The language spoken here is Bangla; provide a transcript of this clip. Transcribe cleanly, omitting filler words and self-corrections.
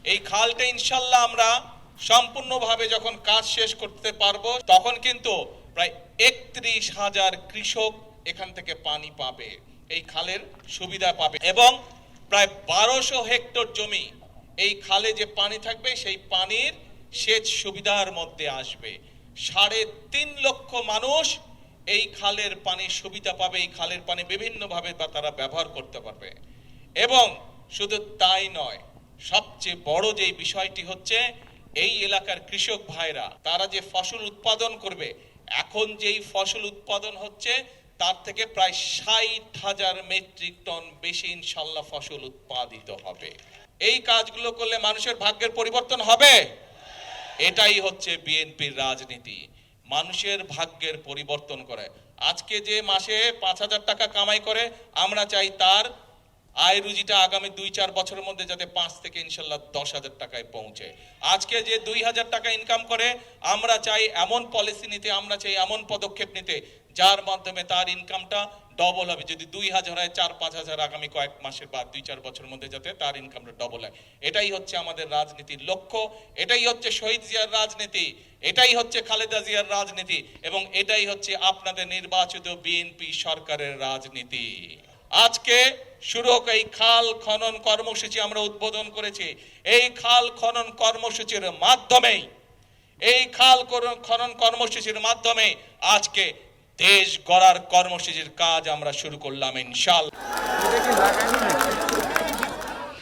এই খালটা ইনশাল্লাহ আমরা সম্পূর্ণভাবে যখন কাজ শেষ করতে পারবো তখন কিন্তু প্রায় ৩১,০০০ কৃষক এখান থেকে পানি পাবে, এই খালের সুবিধা পাবে এবং প্রায় ১২০০ হেক্টর জমি এই খালে যে পানি থাকবে সেই পানির সেচ সুবিধার মধ্যে আসবে। ৩.৫ লক্ষ মানুষ এই খালের পানির সুবিধা পাবে, এই খালের পানি বিভিন্নভাবে তারা ব্যবহার করতে পারবে। এবং শুধু তাই নয়, সবচেয়ে বড় যে বিষয়টি হচ্ছে এই এলাকার কৃষক ভাইরা তারা যে ফসল উৎপাদন করবে, এখন যেই ফসল উৎপাদন হচ্ছে তার থেকে প্রায় ৬০,০০০ মেট্রিক টন বেশি ইনশাল্লাহ ফসল উৎপাদিত হবে। এই কাজগুলো করলে মানুষের ভাগ্যের পরিবর্তন হবে। এটাই হচ্ছে বিএনপির রাজনীতি, মানুষের ভাগ্যের পরিবর্তন করে। আজকে যে মাসে ৫,০০০ টাকা কামাই করে, আমরা চাই তার আয় রুজিটা আগামী ২-৪ বছরের মধ্যে যাতে ৫ থেকে ইনশাল্লাহ ১০,০০০ টাকায় পৌঁছে। আজকে যে ২,০০০ টাকা ইনকাম করে, আমরা চাই এমন পলিসি নিতে, আমরা চাই এমন পদক্ষেপ নিতে যার মাধ্যমে তার ইনকামটা ডবল হবে। যদি ২,০০০ হয় ৪-৫,০০০ আগামী কয়েক মাসের বা ২-৪ বছরের মধ্যে যাতে তার ইনকামটা ডবল হয়। এটাই হচ্ছে আমাদের রাজনীতির লক্ষ্য, এটাই হচ্ছে শহীদ জিয়ার রাজনীতি, এটাই হচ্ছে খালেদা জিয়ার রাজনীতি এবং এটাই হচ্ছে আপনাদের নির্বাচিত বিএনপি সরকারের রাজনীতি। আজকে শুরু হোক এই খাল খনন কর্মসূচি আমরা উদ্বোধন করেছি। এই খাল খনন কর্মসূচির মাধ্যমেই, এই খাল খনন কর্মসূচির মাধ্যমে আজকে দেশ গড়ার কর্মসূচির কাজ আমরা শুরু করলাম ইনশাআল্লাহ।